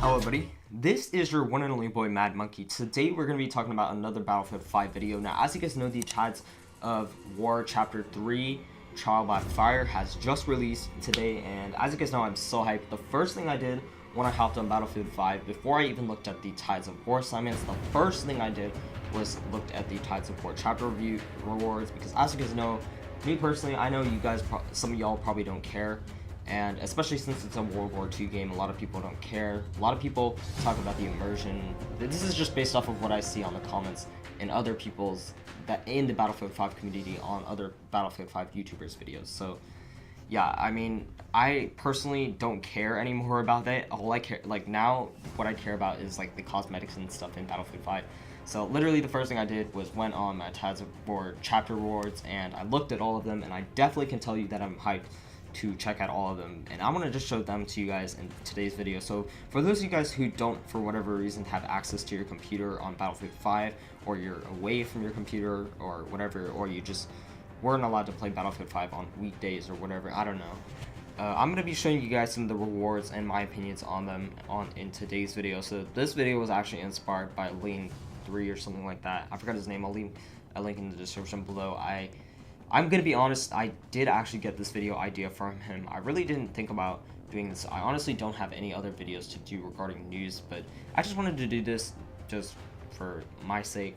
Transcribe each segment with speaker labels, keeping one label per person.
Speaker 1: Hello everybody, this is your one and only boy Mad Monkey. Today we're going to be talking about another Battlefield 5 video. Now as you guys know, the Tides of War Chapter 3 Trial by Fire has just released today, and as you guys know, I'm so hyped. The first thing I did when I hopped on Battlefield 5, before I even looked at the Tides of War assignments, the first thing I did was looked at the Tides of War chapter review rewards, because as you guys know, me personally, I know you guys, some of y'all probably don't care. And especially since it's a World War II game, a lot of people don't care. A lot of people talk about the immersion. This is just based off of what I see on the comments and other people's that in the Battlefield 5 community on other Battlefield 5 YouTubers videos. So yeah, I mean, I personally don't care anymore about that. All I care, like now, what I care about is like the cosmetics and stuff in Battlefield 5. So literally the first thing I did was went on my Tides of War chapter rewards and I looked at all of them, and I definitely can tell you that I'm hyped to check out all of them, and I'm gonna just show them to you guys in today's video. So for those of you guys who don't, for whatever reason, have access to your computer on Battlefield 5, or you're away from your computer or whatever, or you just weren't allowed to play Battlefield 5 on weekdays or whatever, I don't know. I'm gonna be showing you guys some of the rewards and my opinions on them in today's video. So this video was actually inspired by Lane 3 or something like that. I forgot his name. I'll leave a link in the description below. I'm gonna be honest, I did actually get this video idea from him. I really didn't think about doing this. I honestly don't have any other videos to do regarding news, but I just wanted to do this just for my sake.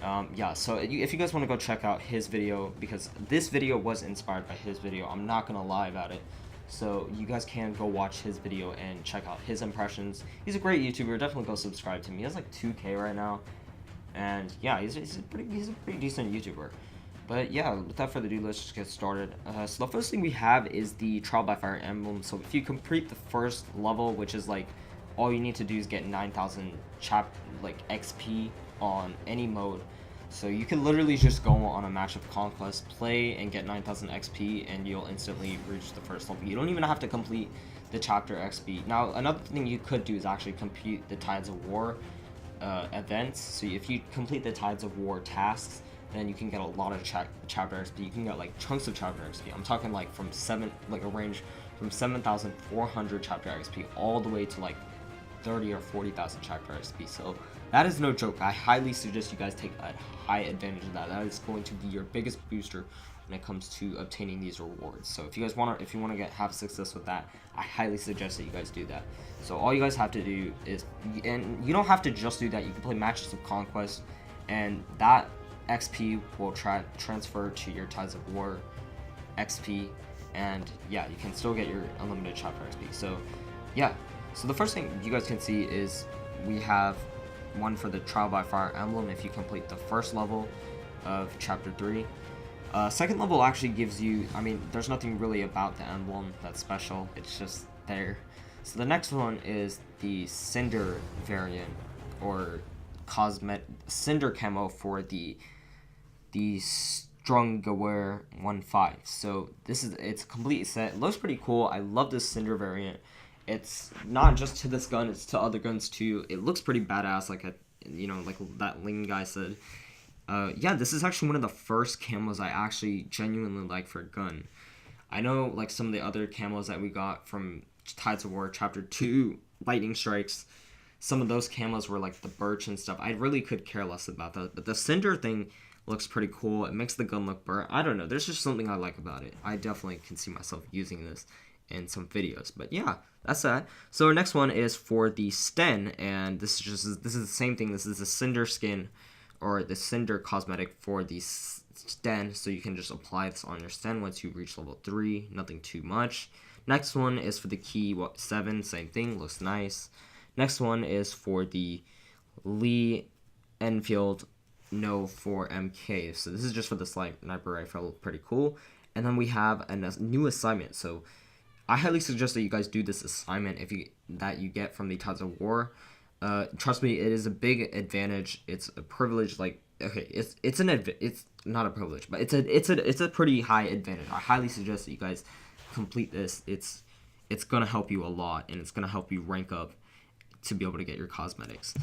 Speaker 1: Yeah, so if you guys want to go check out his video, because this video was inspired by his video, I'm not gonna lie about it. So you guys can go watch his video and check out his impressions. He's a great YouTuber. Definitely go subscribe to him. He has like 2K right now, and yeah, he's a pretty decent YouTuber. But yeah, without further ado, let's just get started. So the first thing we have is the Trial by Fire emblem. So if you complete the first level, which is like all you need to do is get 9,000 XP on any mode. So you can literally just go on a match of conquest, play, and get 9,000 XP, and you'll instantly reach the first level. You don't even have to complete the chapter XP. Now, another thing you could do is actually complete the Tides of War events. So if you complete the Tides of War tasks, then you can get a lot of chapter XP. You can get like chunks of chapter XP. I'm talking like a range from 7,400 chapter XP all the way to like 30 or 40,000 chapter XP. So that is no joke. I highly suggest you guys take a high advantage of that. That is going to be your biggest booster when it comes to obtaining these rewards. So if you guys want to, have success with that, I highly suggest that you guys do that. So all you guys have to do is, and you don't have to just do that. You can play matches of conquest, and that XP will transfer to your Tides of War XP, and yeah, you can still get your unlimited chapter XP. So yeah, so the first thing you guys can see is we have one for the Trial by Fire emblem if you complete the first level of chapter 3. Second level actually gives you, I mean, there's nothing really about the emblem that's special, it's just there. So the next one is the Cinder variant, or Cinder camo for the Strungaware 1.5. So it's a complete set. It looks pretty cool. I love this Cinder variant. It's not just to this gun, it's to other guns too. It looks pretty badass, like that Ling guy said. Yeah, this is actually one of the first camos I actually genuinely like for a gun. I know like some of the other camos that we got from Tides of War Chapter 2 Lightning Strikes, some of those camos were like the birch and stuff. I really could care less about that, but the Cinder thing looks pretty cool. It makes the gun look burnt. I don't know. There's just something I like about it. I definitely can see myself using this in some videos. But yeah, that's that. So our next one is for the Sten, and this is the same thing. This is the Cinder skin, or the Cinder cosmetic for the Sten. So you can just apply this on your Sten once you reach level 3. Nothing too much. Next one is for the Key 7. Same thing. Looks nice. Next one is for the Lee Enfield No 4MK. So this is just for the sniper rifle. Pretty cool. And then we have a new assignment. So I highly suggest that you guys do this assignment that you get from the Tides of War. Trust me, it is a big advantage. It's a privilege. Like, okay, it's not a privilege, but it's a pretty high advantage. I highly suggest that you guys complete this. It's gonna help you a lot, and it's gonna help you rank up to be able to get your cosmetics.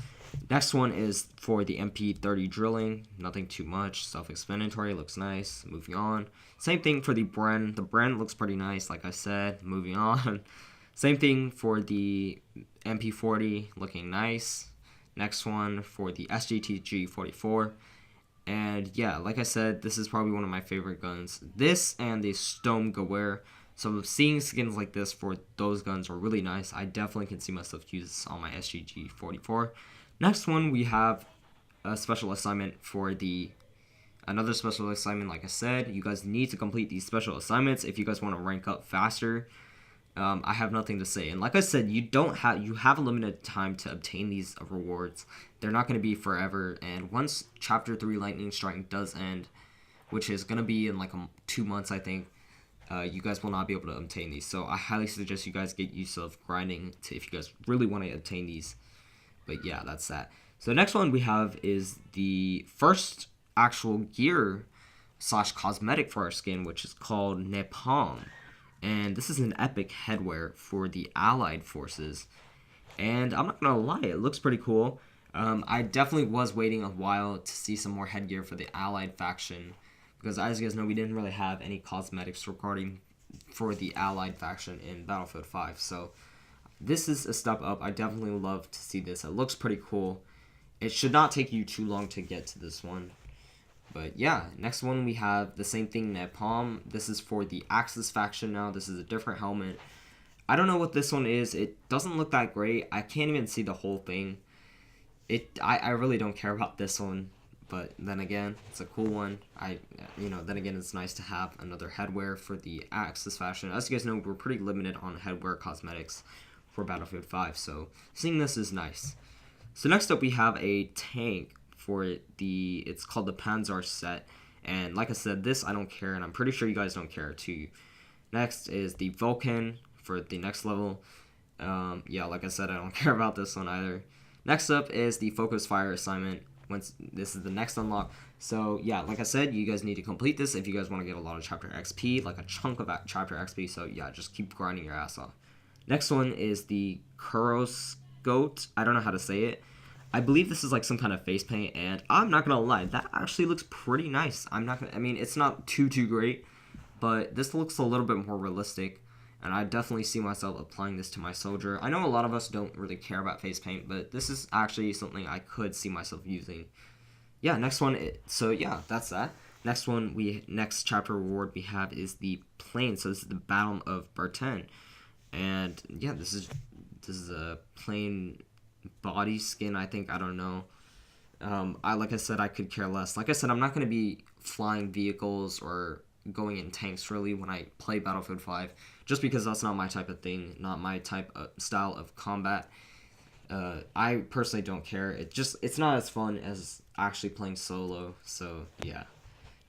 Speaker 1: Next one is for the MP30 drilling. Nothing too much, self-explanatory, looks nice. Moving on. Same thing for the Bren. The Bren looks pretty nice, like I said. Moving on. Same thing for the MP40, looking nice. Next one for the SGTG 44. And yeah, like I said, this is probably one of my favorite guns. This and the Stone Gewehr. So seeing skins like this for those guns are really nice. I definitely can see myself use this on my SGG 44. Next one, we have a special assignment for another special assignment. Like I said, you guys need to complete these special assignments if you guys want to rank up faster. I have nothing to say. And like I said, you have a limited time to obtain these rewards. They're not going to be forever. And once Chapter 3 Lightning Strike does end, which is going to be in like 2 months, I think, you guys will not be able to obtain these. So I highly suggest you guys get used of grinding if you guys really want to obtain these. But yeah, that's that. So the next one we have is the first actual gear / cosmetic for our skin, which is called Napalm. And this is an epic headwear for the Allied forces. And I'm not going to lie, it looks pretty cool. I definitely was waiting a while to see some more headgear for the Allied faction. Because as you guys know, we didn't really have any cosmetics regarding for the Allied faction in Battlefield 5. So this is a step up. I definitely love to see this. It looks pretty cool. It should not take you too long to get to this one. But yeah, next one we have the same thing, Napalm. This is for the Axis faction now. This is a different helmet. I don't know what this one is. It doesn't look that great. I can't even see the whole thing. I really don't care about this one. But then again, it's a cool one. Then again, it's nice to have another headwear for the Axis faction. As you guys know, we're pretty limited on headwear cosmetics for Battlefield 5. So seeing this is nice. So next up we have a tank for it's called the Panzer set. And like I said, this I don't care, and I'm pretty sure you guys don't care too. Next is the Vulcan for the next level. Yeah, like I said, I don't care about this one either. Next up is the Focus Fire assignment. This is the next unlock. So yeah, like I said, you guys need to complete this if you guys want to get a lot of chapter XP, like a chunk of chapter XP. So yeah, just keep grinding your ass off. Next one is the Kuros Goat. I don't know how to say it. I believe this is like some kind of face paint, and I'm not gonna lie, that actually looks pretty nice. I mean, it's not too great, but this looks a little bit more realistic, and I definitely see myself applying this to my soldier. I know a lot of us don't really care about face paint, but this is actually something I could see myself using. Yeah, next one. So yeah, that's that. Next chapter reward we have is the plane. So this is the Battle of Bertin, and yeah, this is a plane body skin, I think. I don't know. Like I said, I could care less. Like I said, I'm not going to be flying vehicles or going in tanks really when I play Battlefield 5, just because that's not my type of thing, not my type of style of combat. I personally don't care. It's not as fun as actually playing solo. So yeah.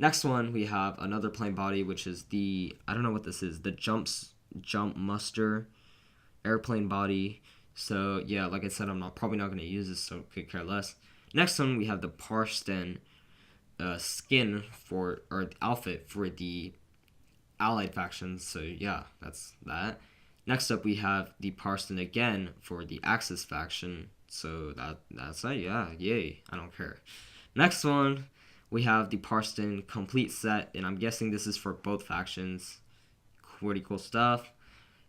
Speaker 1: Next one we have another plane body, which is I don't know what this is, the Jump Muster airplane body. So yeah, like I said, I'm probably not going to use this, so could care less. Next one we have the Picisnt skin or the outfit for the Allied factions. So yeah, that's that. Next up we have the Picisnt again for the Axis faction. So that's that. Yeah, yay, I don't care. Next one we have the Picisnt complete set, and I'm guessing this is for both factions. Pretty cool stuff.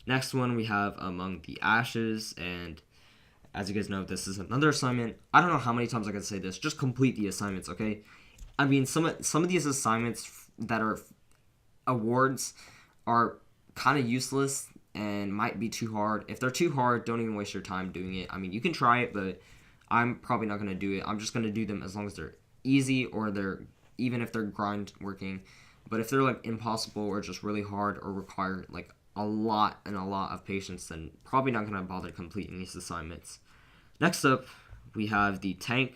Speaker 1: Next one we have Among the Ashes, and as you guys know, this is another assignment. I don't know how many times I can say this. Just complete the assignments, okay? I mean, some of these assignments that are awards are kind of useless and might be too hard. If they're too hard, don't even waste your time doing it. I mean, you can try it, but I'm probably not going to do it. I'm just going to do them as long as they're easy, or even if they're grind working. But if they're like impossible or just really hard or require like a lot of patience, then probably not going to bother completing these assignments. Next up, we have the tank.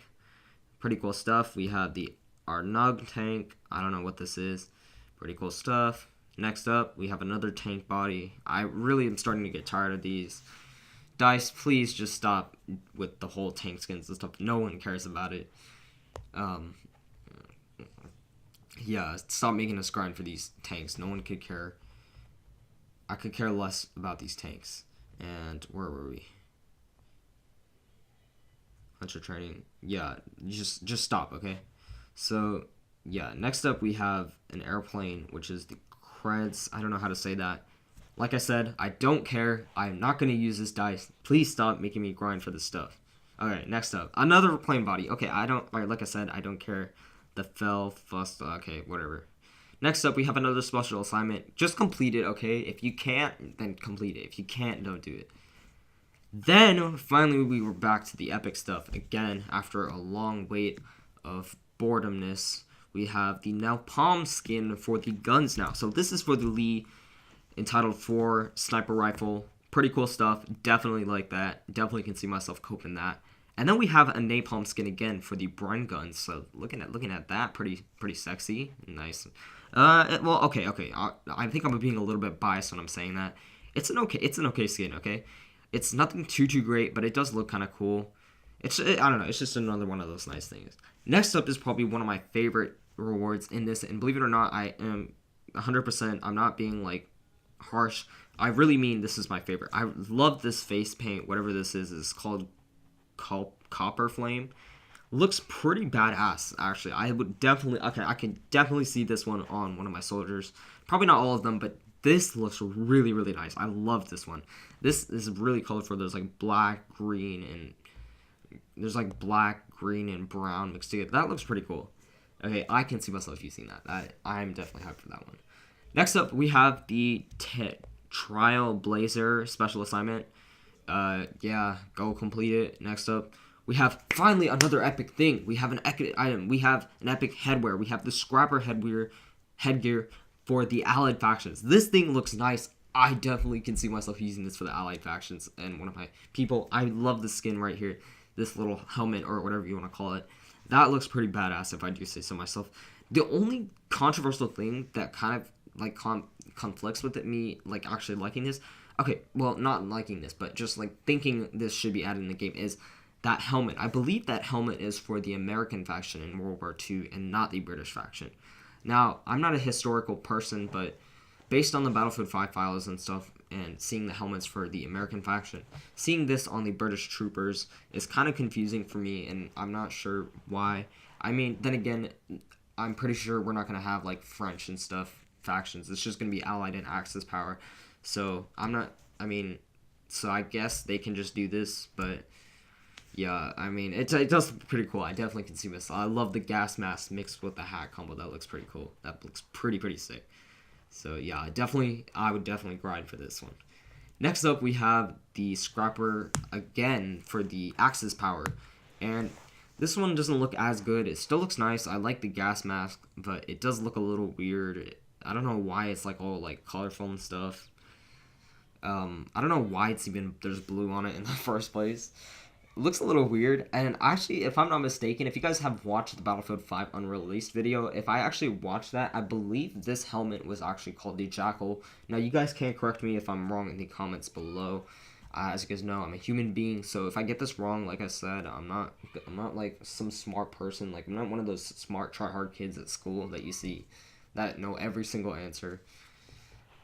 Speaker 1: Pretty cool stuff. We have the Arnug tank. I don't know what this is. Pretty cool stuff. Next up, we have another tank body. I really am starting to get tired of these. DICE, please just stop with the whole tank skins and stuff. No one cares about it. Yeah, stop making us grind for these tanks. No one could care. I could care less about these tanks. And where were we? Hunter training. Yeah, just stop, okay? So, yeah, next up we have an airplane, which is the creds. I don't know how to say that. Like I said, I don't care. I'm not going to use this dice. Please stop making me grind for this stuff. Okay, next up. Another plane body. Okay, I don't, like I said, I don't care. The fell, fuss, okay, whatever. Next up, we have another special assignment. Just complete it, okay? If you can't, then complete it. If you can't, don't do it. Then, finally, we were back to the epic stuff. Again, after a long wait of boredomness, we have the napalm skin for the guns now. So this is for the Lee entitled 4 sniper rifle. Pretty cool stuff. Definitely like that. Definitely can see myself coping that. And then we have a napalm skin again for the Bren guns. So looking at that, pretty sexy, nice. Well, okay. I think I'm being a little bit biased when I'm saying that. It's an okay skin. Okay, it's nothing too great, but it does look kind of cool. I don't know. It's just another one of those nice things. Next up is probably one of my favorite rewards in this, and believe it or not, I am 100%. I'm not being like harsh. I really mean this is my favorite. I love this face paint. Whatever this is called Copper Flame. Looks pretty badass, actually. I can definitely see this one on one of my soldiers. Probably not all of them, but this looks really nice. I love this one. This is really colorful. There's like black, green, and there's like black, green, and brown mixed together. That looks pretty cool. Okay, I can see myself using that. I'm definitely hyped for that one. Next up, we have the Trial Blazer special assignment. Yeah, go complete it. Next up, we have finally another epic thing. We have an epic item. We have an epic headwear. We have the Scrapper headgear for the allied factions. This thing looks nice. I definitely can see myself using this for the allied factions and one of my people. I love the skin right here. This little helmet or whatever you want to call it. That looks pretty badass if I do say so myself. The only controversial thing that kind of like conflicts with me like actually liking this, okay, well, not liking this, but just like thinking this should be added in the game is that helmet. I believe that helmet is for the American faction in World War II and not the British faction. Now, I'm not a historical person, but based on the Battlefield 5 files and stuff and seeing the helmets for the American faction, seeing this on the British troopers is kind of confusing for me, and I'm not sure why. I mean, then again, I'm pretty sure we're not going to have like French and stuff factions. It's just going to be Allied and Axis power. So so I guess they can just do this, but yeah, I mean, it does look pretty cool. I definitely can see this. I love the gas mask mixed with the hat combo. That looks pretty cool. That looks pretty sick. So yeah, I would definitely grind for this one. Next up, we have the Scrapper again for the Axis power, and this one doesn't look as good. It still looks nice. I like the gas mask, but it does look a little weird. I don't know why it's like all like colorful and stuff. I don't know why there's blue on it in the first place. It looks a little weird, and actually, if I'm not mistaken, if you guys have watched the Battlefield 5 unreleased video, if I actually watched that, I believe this helmet was actually called the Jackal. Now, you guys can correct me if I'm wrong in the comments below. As you guys know, I'm a human being, so if I get this wrong, like I said, I'm not like some smart person. Like, I'm not one of those smart try-hard kids at school that you see that know every single answer.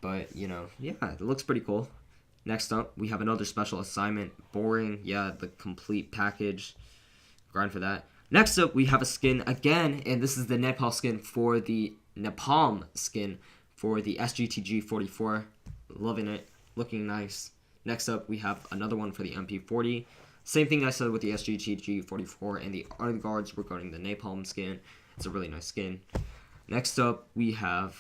Speaker 1: But, you know, yeah, it looks pretty cool. Next up, we have another special assignment. Boring. Yeah, the complete package. Grind for that. Next up, we have a skin again, and this is the napalm skin for the SGTG 44. Loving it. Looking nice. Next up, we have another one for the MP40. Same thing I said with the SGTG 44 and the other guards regarding the napalm skin. It's a really nice skin. Next up, we have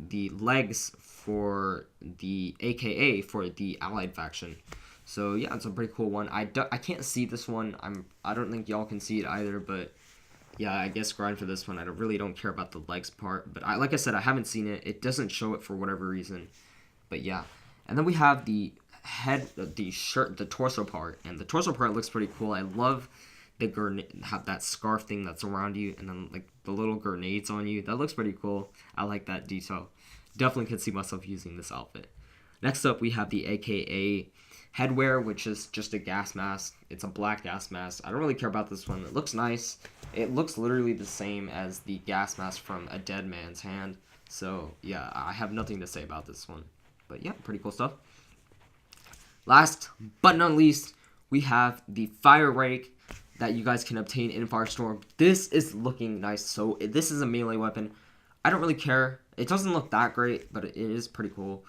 Speaker 1: the legs for the AKA for the Allied faction. So yeah, it's a pretty cool one. I can't see this one. I don't think y'all can see it either, but yeah, I guess grind for this one. I really don't care about the legs part, but like I said, I haven't seen it. It doesn't show it for whatever reason. But yeah. And then we have the head, the shirt, the torso part, and the torso part looks pretty cool. I love have that scarf thing that's around you, and then like the little grenades on you. That looks pretty cool. I like that detail. Definitely could see myself using this outfit. Next up, we have the AKA headwear, which is just a gas mask. It's a black gas mask. I don't really care about this one. It looks nice. It looks literally the same as the gas mask from A Dead Man's Hand. So yeah, I have nothing to say about this one. But yeah, pretty cool stuff. Last but not least, we have the fire rake that you guys can obtain in Firestorm. This is looking nice. So this is a melee weapon. I don't really care. It doesn't look that great, but it is pretty cool.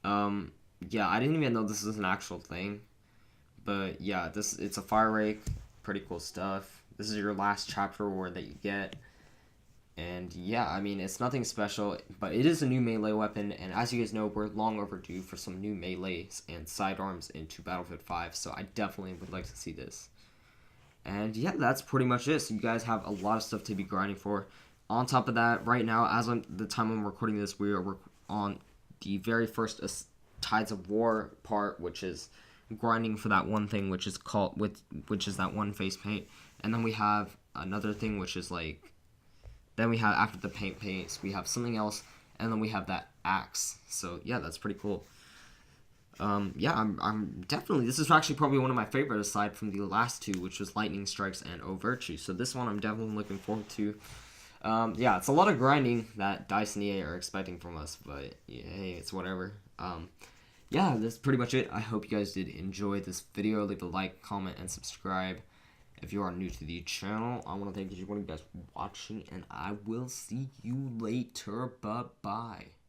Speaker 1: Yeah, I didn't even know this is an actual thing. But yeah, it's a fire rake. Pretty cool stuff. This is your last chapter reward that you get. And yeah, I mean, it's nothing special, but it is a new melee weapon, and as you guys know, we're long overdue for some new melees and sidearms into Battlefield 5, so I definitely would like to see this. And yeah, that's pretty much it. So you guys have a lot of stuff to be grinding for. On top of that, right now, as of the time I'm recording this, we are on the very first Tides of War part, which is grinding for that one thing, which is that one face paint, and then we have another thing, which is like. Then we have, after the paints, we have something else, and then we have that axe. So, yeah, that's pretty cool. Yeah, I'm definitely, this is actually probably one of my favorite, aside from the last two, which was Lightning Strikes and O Virtue. So this one I'm definitely looking forward to. Yeah, it's a lot of grinding that DICE and EA are expecting from us, but yeah, hey, it's whatever. Yeah, that's pretty much it. I hope you guys did enjoy this video. Leave a like, comment, and subscribe. If you are new to the channel, I want to thank you for guys watching, and I will see you later. Bye-bye.